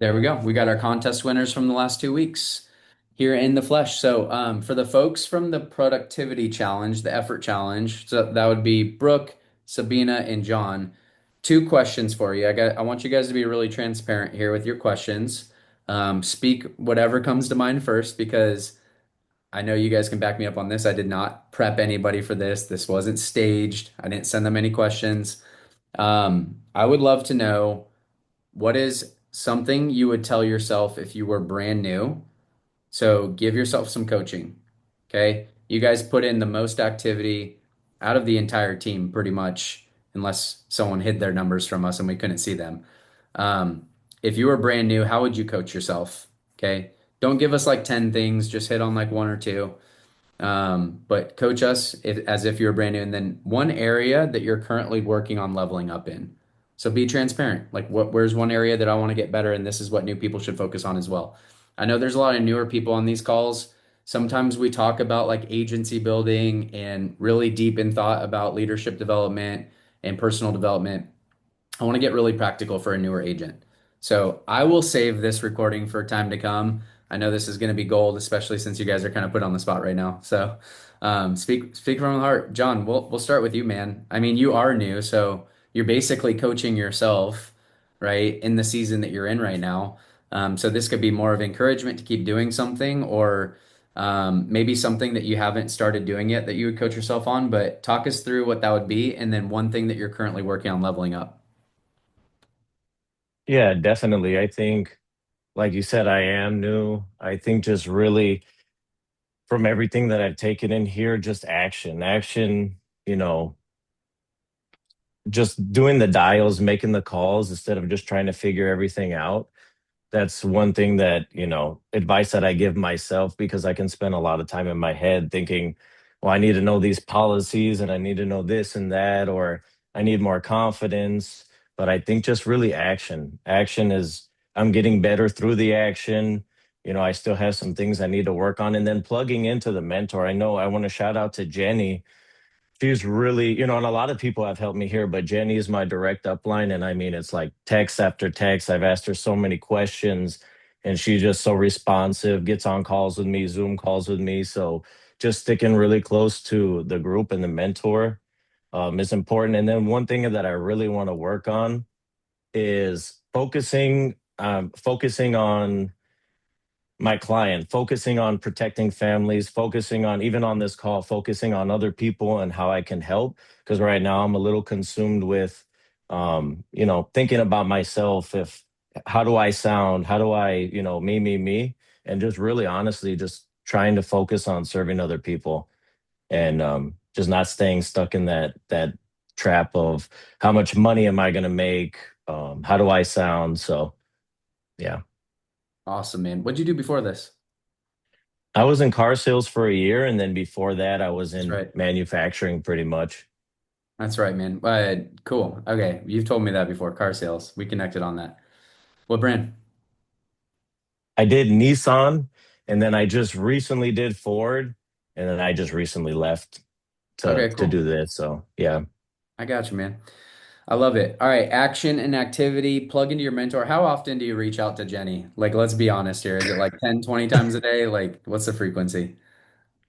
There we go. We got our contest winners from the last 2 weeks here in the flesh. So, for the folks from the productivity challenge, the effort challenge, so that would be Brooke, Sabina, and John. Two questions for you. I want you guys to be really transparent here with your questions. Speak whatever comes to mind first, because I know you guys can back me up on this. I did not prep anybody for this. This wasn't staged. I didn't send them any questions. I would love to know. What is something you would tell yourself if you were brand new? So give yourself some coaching. Okay. You guys put in the most activity out of the entire team, pretty much, unless someone hid their numbers from us and we couldn't see them. Um, if you were brand new, how would you coach yourself? Okay. Don't give us like 10 things, just hit on like one or two. But coach us as if you're brand new, and then one area that you're currently working on leveling up in. So be transparent. Like, where's one area that I want to get better, and this is what new people should focus on as well. I know there's a lot of newer people on these calls. Sometimes we talk about like agency building and really deep in thought about leadership development and personal development. I want to get really practical for a newer agent. So I will save this recording for time to come. I know this is going to be gold, especially since you guys are kind of put on the spot right now. So speak from the heart. John, we'll start with you, man. I mean, you are new, so you're basically coaching yourself, right, in the season that you're in right now. So this could be more of encouragement to keep doing something, or maybe something that you haven't started doing yet that you would coach yourself on. But talk us through what that would be, and then one thing that you're currently working on leveling up. Yeah, definitely. I think, like you said, I am new. I think just really from everything that I've taken in here, just action, you know, just doing the dials, making the calls instead of just trying to figure everything out. That's one thing that, advice that I give myself because I can spend a lot of time in my head thinking, well, I need to know these policies and I need to know this and that, or I need more confidence. But I think just really action. Action is, I'm getting better through the action. I still have some things I need to work on. And then plugging into the mentor. I know I want to shout out to Jenny. She's really, and a lot of people have helped me here, but Jenny is my direct upline. And I mean, it's like text after text. I've asked her so many questions and she's just so responsive, gets on calls with me, Zoom calls with me. So just sticking really close to the group and the mentor is important. And then one thing that I really want to work on is focusing on my client, focusing on protecting families, focusing on even on this call, focusing on other people and how I can help. Because right now I'm a little consumed with, thinking about myself. If How do I sound? How do I, me, and just really honestly, just trying to focus on serving other people and just not staying stuck in that trap of how much money am I going to make? How do I sound? So yeah. Awesome, man. What'd you do before this? I was in car sales for a year, and then before that, I was That's in right. manufacturing pretty much. That's right, man. Cool. Okay. You've told me that before. Car sales. We connected on that. What brand? I did Nissan, and then I just recently did Ford, and then I just recently left to Okay, to cool. do this. So yeah, I got you, man. I love it. All right. Action and activity. Plug into your mentor. How often do you reach out to Jenny? Like, let's be honest here. Is it like 10, 20 times a day? Like, what's the frequency?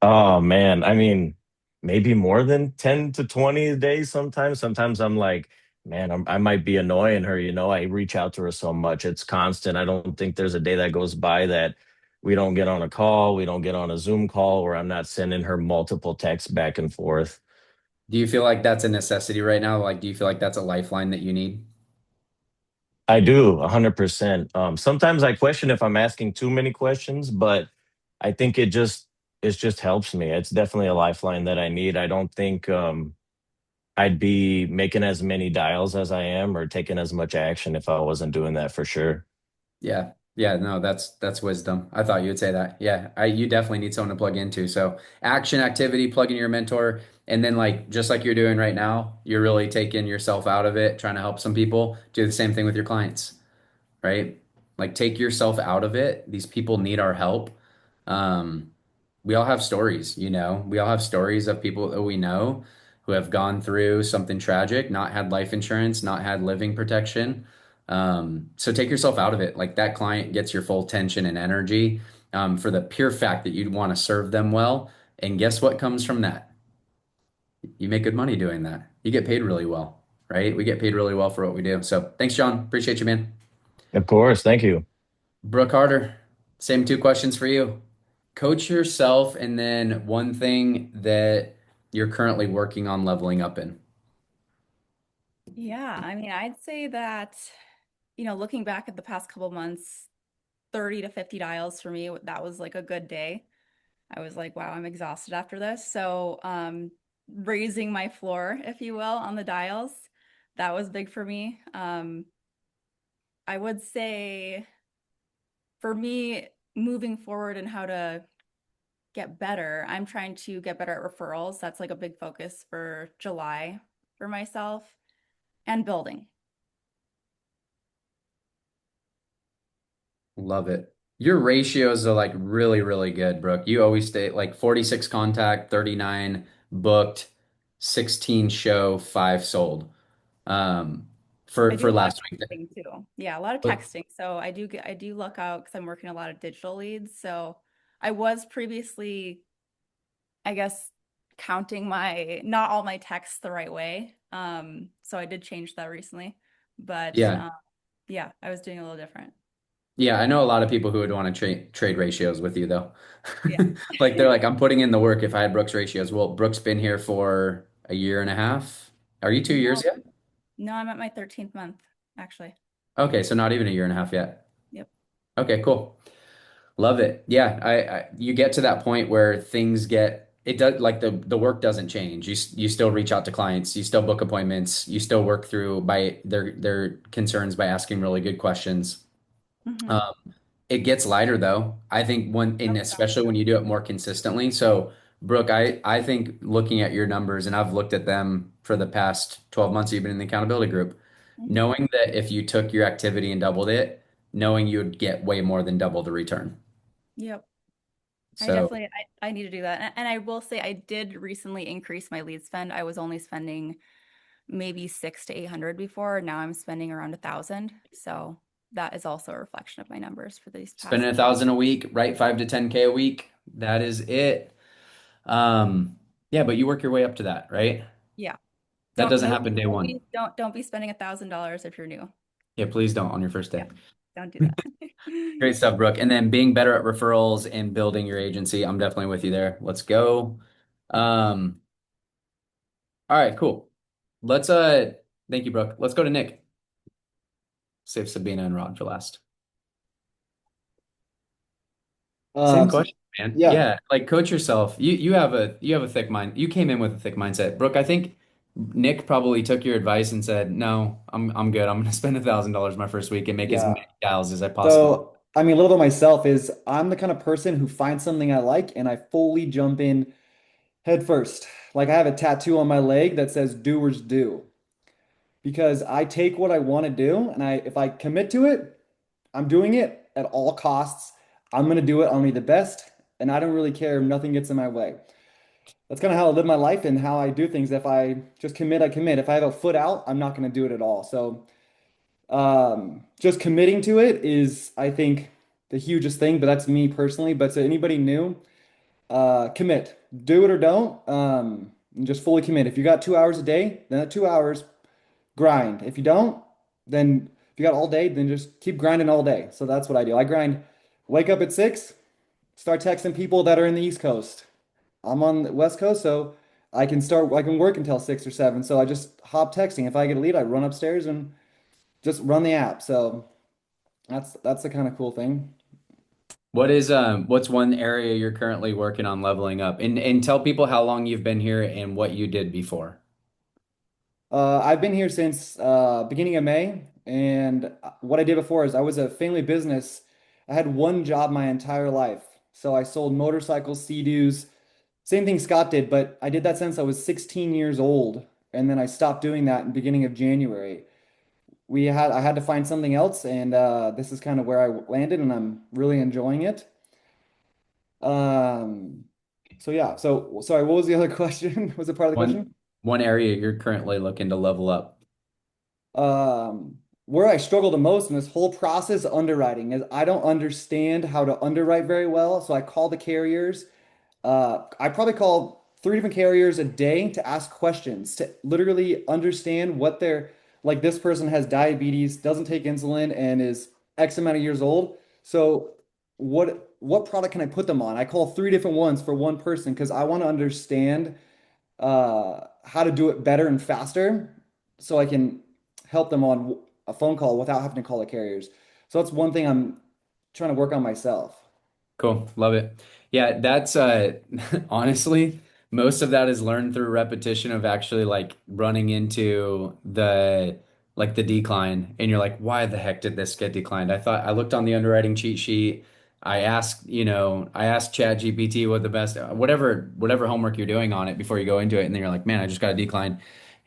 oh man, I mean, maybe more than 10 to 20 days sometimes. Sometimes I'm like, man, I might be annoying her. I reach out to her so much. It's constant. I don't think there's a day that goes by that we don't get on a call, we don't get on a Zoom call where I'm not sending her multiple texts back and forth. Do you feel like that's a necessity right now? Like, do you feel like that's a lifeline that you need? I do, 100%. Sometimes I question if I'm asking too many questions, but I think it just helps me. It's definitely a lifeline that I need. I don't think I'd be making as many dials as I am or taking as much action if I wasn't doing that for sure. Yeah. Yeah, no, that's wisdom. I thought you would say that. Yeah, you definitely need someone to plug into. So action, activity, plug in your mentor, and then like just like you're doing right now, you're really taking yourself out of it, trying to help some people. Do the same thing with your clients, right? Like take yourself out of it. These people need our help. Um, we all have stories, we all have stories of people that we know who have gone through something tragic, not had life insurance, not had living protection. So take yourself out of it. Like that client gets your full tension and energy for the pure fact that you'd want to serve them well. And guess what comes from that? You make good money doing that. You get paid really well, right? We get paid really well for what we do. So thanks, John. Appreciate you, man. Of course, thank you. Brooke Harter, same two questions for you. Coach yourself, and then one thing that you're currently working on leveling up in. Yeah, I mean, I'd say that, looking back at the past couple months, 30 to 50 dials for me, that was like a good day. I was like, wow, I'm exhausted after this. So, raising my floor, if you will, on the dials, that was big for me. I would say for me, moving forward and how to get better, I'm trying to get better at referrals. That's like a big focus for July for myself and building. Love it. Your ratios are like really, really good, Brooke. You always stay like 46 contact, 39 booked, 16 show, 5 sold. Um, I do for a lot of last week. texting too. Yeah, a lot of But texting. So I do luck out because I'm working a lot of digital leads. So I was previously, I guess, counting my not all my texts the right way. So I did change that recently. But yeah, yeah, I was doing a little different. yeah, I know a lot of people who would want to trade ratios with you though. Yeah. Like they're like, I'm putting in the work if I had Brooks ratios. Well, Brooks been here for a year and a half. Are you 2 years No, yet? no, I'm at my 13th month, actually. Okay, so not even a year and a half yet. Yep. Okay, cool. Love it. Yeah, I you get to that point where things get it does like the work doesn't change. You still reach out to clients, you still book appointments, you still work through by their concerns by asking really good questions. Hmm. Um, it gets lighter though. I think when and Oh, especially when you do it more consistently. So, Brooke, I think looking at your numbers, and I've looked at them for the past 12 months, even in the accountability group, hmm. knowing that if you took your activity and doubled it, knowing you would get way more than double the return. Yep. I So definitely I need to do that. And I will say I did recently increase my lead spend. I was only spending maybe 600 to 800 before. Now I'm spending around 1,000. So that is also a reflection of my numbers for these spending past. 1,000 a week, right? 5 to 10K a week. That is it. Yeah, but you work your way up to that, right? Yeah. That Don't doesn't no happen day one. newbies, don't be spending $1,000 if you're new. Yeah, please don't on your first Yeah. day. Don't do that. Great stuff, Brooke. And then being better at referrals and building your agency. I'm definitely with you there. Let's go. Um, all right, cool. Let's thank you, Brooke. Let's go to Nick. Save Sabina and Rod for last. Same So, question, man. yeah, Yeah, like coach yourself. You have a thick mind. You came in with a thick mindset. Brooke, I think Nick probably took your advice and said, "No, I'm good. I'm gonna spend $1,000 my first week and make as yeah. many dials as I possibly." So, I mean, a little bit myself is I'm the kind of person who finds something I like and I fully jump in head first. Like I have a tattoo on my leg that says doers do because I take what I want to do and if I commit to it, I'm doing it at all costs. I'm gonna do it. I'm gonna be the best, and I don't really care if nothing gets in my way. That's kind of how I live my life and how I do things. If I just commit, I commit. If I have a foot out, I'm not gonna do it at all. So. Just committing to it is, I think, the hugest thing, but that's me personally. But to anybody new, commit. Do it or don't. And just fully commit. If you got 2 hours a day, then that 2 hours, grind. If you don't, then if you got all day, then just keep grinding all day. So that's what I do. I grind, wake up at 6, start texting people that are in the East Coast. I'm on the West Coast, so I can work until 6 or 7. So I just hop texting. If I get a lead, I run upstairs and just run the app. So that's the kind of cool thing. What's one area you're currently working on leveling up? And tell people how long you've been here and what you did before. I've been here since beginning of May, and what I did before is I was a family business. I had one job my entire life, so I sold motorcycles, Sea-Doos, same thing Scott did, but I did that since I was 16 years old, and then I stopped doing that in beginning of January. I had to find something else, and this is kind of where I landed, and I'm really enjoying it. Um, so yeah. So sorry, what was the other question? Was it part of the One question? one area you're currently looking to level up. Um, where I struggle the most in this whole process of underwriting is I don't understand how to underwrite very well. So I call the carriers. I probably call three different carriers a day to ask questions to literally understand what they're like. This person has diabetes, doesn't take insulin, and is X amount of years old. So what product can I put them on? I call three different ones for one person because I want to understand how to do it better and faster so I can help them on a phone call without having to call the carriers. So that's one thing I'm trying to work on myself. Cool. Love it. Yeah, that's honestly, most of that is learned through repetition of actually like running into the decline and you're like, why the heck did this get declined? I thought I looked on the underwriting cheat sheet. I asked ChatGPT what the best whatever homework you're doing on it before you go into it, and then you're like, man, I just got a decline.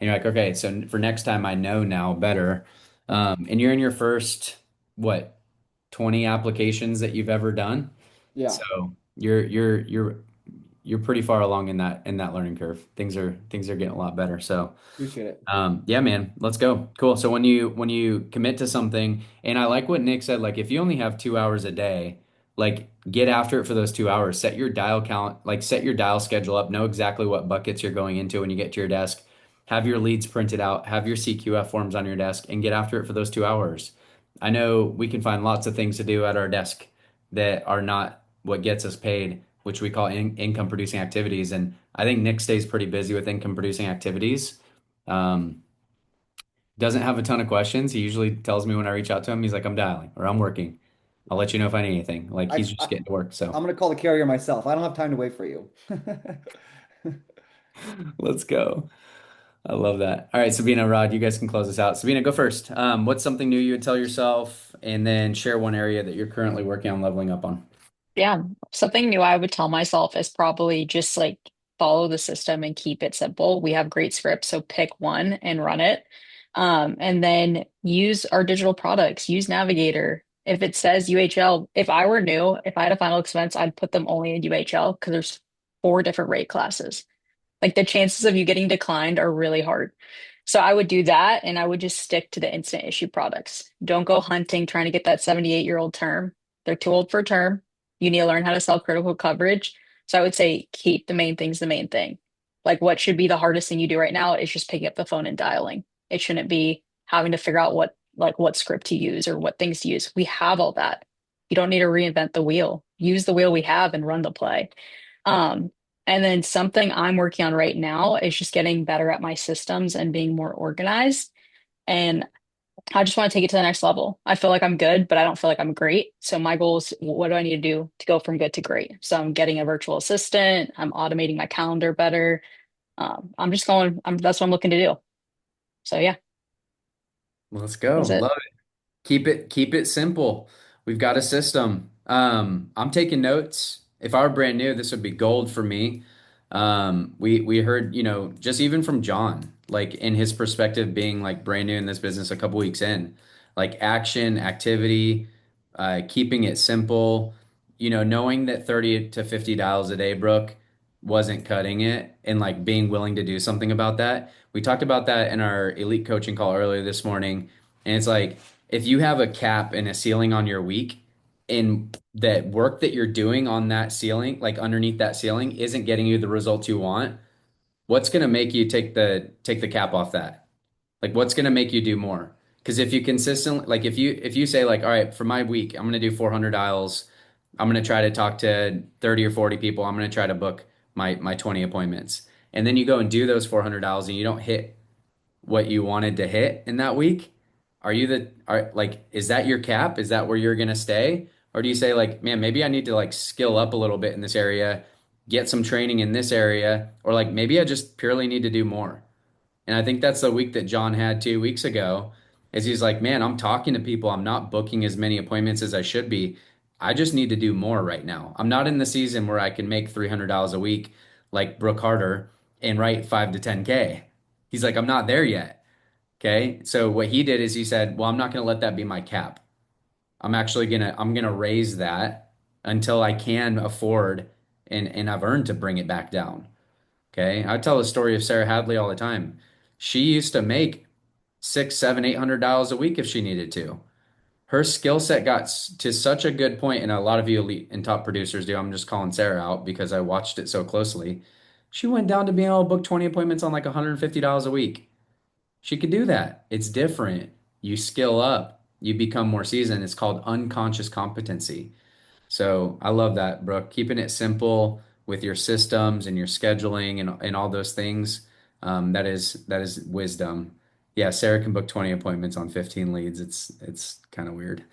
And you're like, okay, so for next time I know now better. And you're in your first what 20 applications that you've ever done. Yeah, So you're pretty far along in that learning curve. Things are getting a lot better. So appreciate it. yeah, man, let's go. Cool. So when you commit to something, and I like what Nick said, like if you only have 2 hours a day, like get after it for those 2 hours. Set your dial count, like set your dial schedule up. Know exactly what buckets you're going into when you get to your desk. Have your leads printed out. Have your CQF forms on your desk, and get after it for those 2 hours. I know we can find lots of things to do at our desk that are not what gets us paid, which we call income producing activities. And I think Nick stays pretty busy with income producing activities. Um, doesn't have a ton of questions. He usually tells me when I reach out to him, he's like, I'm dialing or I'm working. I'll let you know if I need anything. Like I, he's just I getting to work. So I'm gonna call the carrier myself. I don't have time to wait for you. let's go. I love that. All right, Sabina, Rod, you guys can close this out. Sabina, go first. What's something new you would tell yourself, and then share one area that you're currently working on leveling up on? Yeah, something new I would tell myself is probably just like follow the system and keep it simple. We have great scripts, so pick one and run it. And then use our digital products, use Navigator. If it says UHL, if I were new, if I had a final expense, I'd put them only in UHL because there's four different rate classes. Like the chances of you getting declined are really hard. So I would do that and I would just stick to the instant issue products. Don't go hunting trying to get that 78-year-old term. They're too old for a term. You need to learn how to sell critical coverage. So I would say keep the main things the main thing. Like what should be the hardest thing you do right now is just picking up the phone and dialing. It shouldn't be having to figure out what script to use or what things to use. We have all that. You don't need to reinvent the wheel. Use the wheel we have and run the play. Um, and then something I'm working on right now is just getting better at my systems and being more organized. And I just want to take it to the next level. I feel like I'm good, but I don't feel like I'm great. So my goal is what do I need to do to go from good to great? So I'm getting a virtual assistant. I'm automating my calendar better. I'm just going, that's what I'm looking to do. So yeah, Let's go. that's it. Love it. Keep it simple. We've got a system. I'm taking notes. If I were brand new, this would be gold for me. We heard, just even from John, like in his perspective being like brand new in this business a couple weeks in, like action, activity, keeping it simple, knowing that 30 to 50 dials a day, Brooke, wasn't cutting it and like being willing to do something about that. We talked about that in our elite coaching call earlier this morning. And it's like, if you have a cap and a ceiling on your week, and that work that you're doing on that ceiling, like underneath that ceiling, isn't getting you the results you want, what's going to make you take the cap off that? Like what's going to make you do more? Because if you consistently, like if you say like, all right, for my week, I'm going to do 400 dials. I'm going to try to talk to 30 or 40 people. I'm going to try to book my 20 appointments. And then you go and do those 400 dials and you don't hit what you wanted to hit in that week, is that your cap? Is that where you're gonna stay? Or do you say like, man, maybe I need to like skill up a little bit in this area, get some training in this area, or like maybe I just purely need to do more. And I think that's the week that John had 2 weeks ago, is he's like, man, I'm talking to people. I'm not booking as many appointments as I should be. I just need to do more right now. I'm not in the season where I can make $300 a week like Brook Harter and write 5 to 10K. He's like, I'm not there yet. Okay. So what he did is he said, well, I'm not going to let that be my cap. I'm going to raise that until I can afford and I've earned to bring it back down. Okay. I tell the story of Sarah Hadley all the time. She used to make six, seven, 800 dials a week if she needed to. Her skill set got to such a good point, and a lot of you elite and top producers do. I'm just calling Sarah out because I watched it so closely. She went down to being able to book 20 appointments on like $150 a week. She could do that. It's different. You skill up, you become more seasoned. It's called unconscious competency. So I love that, Brooke. Keeping it simple with your systems and your scheduling and all those things. That is wisdom. Yeah, Sarah can book 20 appointments on 15 leads. It's kind of weird.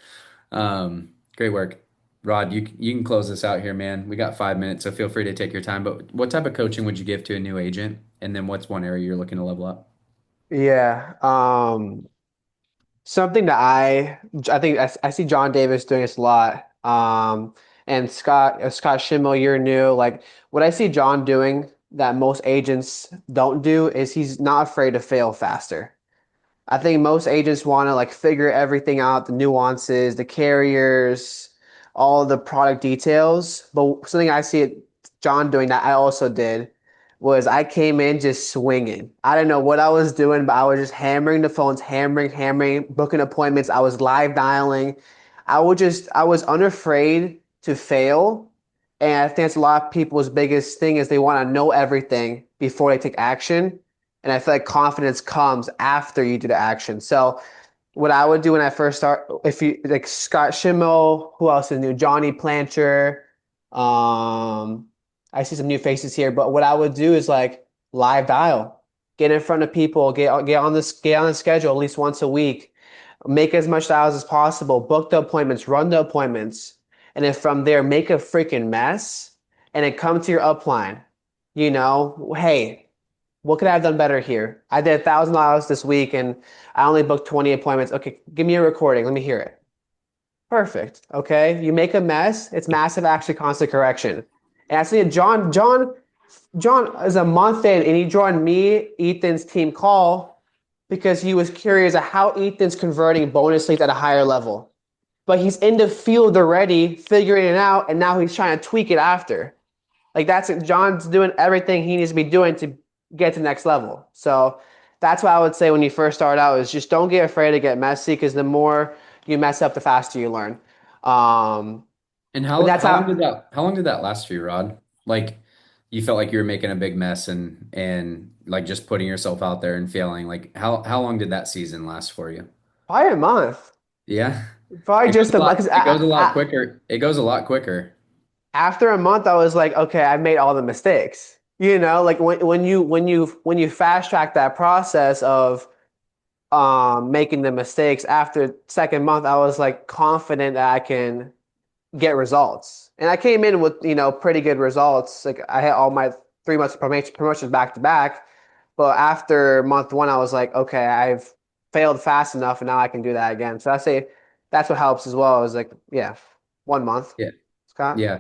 Great work. Rod, you can close this out here, man. We got 5 minutes, so feel free to take your time. But what type of coaching would you give to a new agent? And then what's one area you're looking to level up? Yeah. Something that I think I see John Davis doing this a lot. And Scott Schimmel, you're new. Like what I see John doing that most agents don't do is he's not afraid to fail faster. I think most agents want to like figure everything out, the nuances, the carriers, all the product details. But something I see John doing that I also did was I came in just swinging. I didn't know what I was doing, but I was just hammering the phones, hammering, booking appointments. I was live dialing. I was unafraid to fail. And I think that's a lot of people's biggest thing is they want to know everything before they take action. And I feel like confidence comes after you do the action. So what I would do when I first start, if you like Scott Schimmel, who else is new? Johnny Plancher. Um, I see some new faces here, but what I would do is like live dial, get in front of people, get on the schedule at least once a week, make as much dials as possible, book the appointments, run the appointments, and then from there make a freaking mess, and then come to your upline. Hey, what could I have done better here? I did $1,000 this week and I only booked 20 appointments. Okay, give me a recording. Let me hear it. Perfect. Okay. You make a mess, it's massive actually constant correction. And I see John is a month in and he joined me, Ethan's team call because he was curious of how Ethan's converting bonus leads at a higher level. But he's in the field already, figuring it out, and now he's trying to tweak it after. Like that's it. John's doing everything he needs to be doing to get to the next level. So that's what I would say when you first start out is just don't get afraid to get messy because the more you mess up, the faster you learn. Um, And but how that's how long how did that last for you, Rod? Like you felt like you were making a big mess and like just putting yourself out there and failing. Like how long did that season last for you? probably a month, Yeah. probably It goes just a a month. lot Because it goes a lot quicker. It goes a lot quicker. after a month, I was like, okay, I made all the mistakes. Like when you fast track that process of making the mistakes after second month, I was like confident that I can get results. And I came in with, pretty good results. Like I had all my 3 months promotions back to back. But after month one, I was like, okay, I've failed fast enough and now I can do that again. So I say that's what helps as well. Is like, yeah, 1 month, Yeah. Scott. Yeah.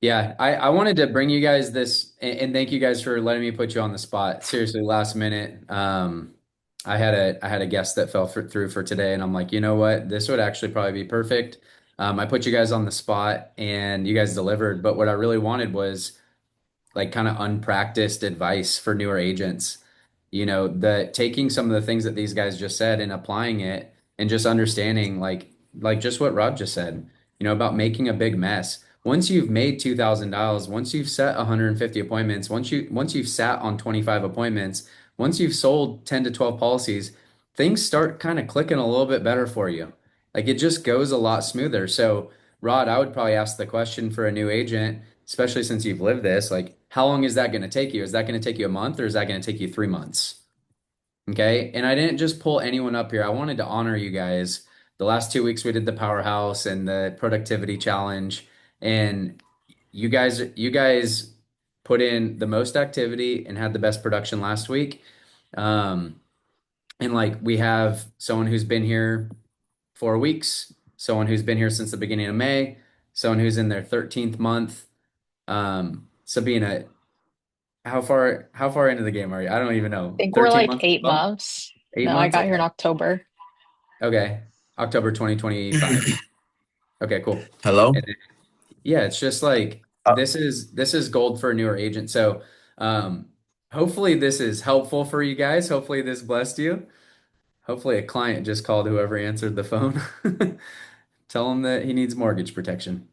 Yeah, I wanted to bring you guys this and thank you guys for letting me put you on the spot. Seriously, last minute. I had a guest that fell through for today, and I'm like, you know what? This would actually probably be perfect. I put you guys on the spot, and you guys delivered. But what I really wanted was like kind of unpracticed advice for newer agents. The taking some of the things that these guys just said and applying it and just understanding like just what Rob just said, about making a big mess. Once you've made $2,000, once you've set 150 appointments, once you've sat on 25 appointments, once you've sold 10 to 12 policies, things start kind of clicking a little bit better for you. Like it just goes a lot smoother. So, Rod, I would probably ask the question for a new agent, especially since you've lived this, like how long is that going to take you? Is that going to take you a month or is that going to take you 3 months? Okay. And I didn't just pull anyone up here. I wanted to honor you guys. The last 2 weeks we did the Powerhouse and the productivity challenge. And you guys put in the most activity and had the best production last week. Um, and like we have someone who's been here 4 weeks, someone who's been here since the beginning of May, someone who's in their 13th month. Sabina, how far into the game are you? I don't even know. Think we're 13 like months as eight well? months. Eight No, I months? got here in Okay. October. Okay. October 2025. Okay, cool. Hello? And yeah, it's just like Uh, this is gold for a newer agent. So hopefully this is helpful for you guys. Hopefully this blessed you. Hopefully a client just called whoever answered the phone. Tell him that he needs mortgage protection.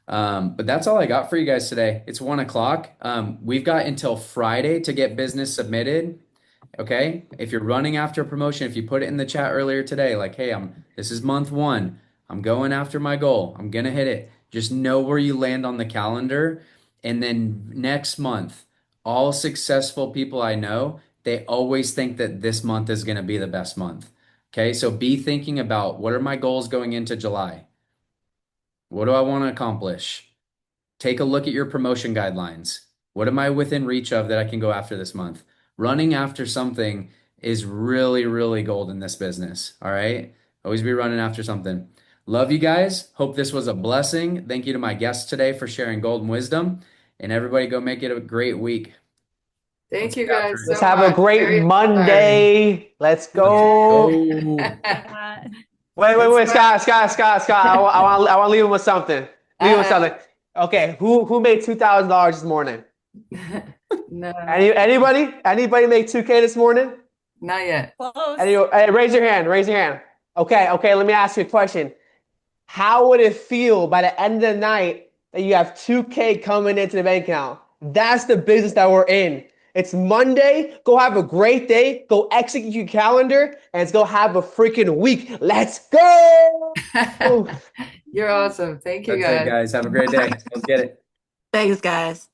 But that's all I got for you guys today. It's 1 o'clock. We've got until Friday to get business submitted. Okay. If you're running after a promotion, if you put it in the chat earlier today, like, hey, this is month one. I'm going after my goal. I'm gonna hit it. Just know where you land on the calendar. And then next month, all successful people I know, they always think that this month is gonna be the best month. Okay. So be thinking about what are my goals going into July? What do I want to accomplish? Take a look at your promotion guidelines. What am I within reach of that I can go after this month? Running after something is really, really gold in this business. All right. Always be running after something. Love you guys. Hope this was a blessing. Thank you to my guests today for sharing golden wisdom. And everybody go make it a great week. Thank you guys Let's so have a much. great Very inspiring. Monday. Let's go. Oh, Wait, Scott. I want to leave him with something. Leave him with something. Okay, who made $2,000 this morning? No, Anybody make 2K this morning? not yet. Close. Hey, raise your hand. Raise your hand. Okay. Let me ask you a question. How would it feel by the end of the night that you have 2K coming into the bank account? That's the business that we're in. It's Monday. Go have a great day. Go execute your calendar, and let's go have a freaking week. Let's go. You're awesome. Thank you, that's it, guys. guys. Have a great day. Let's get it. Thanks, guys.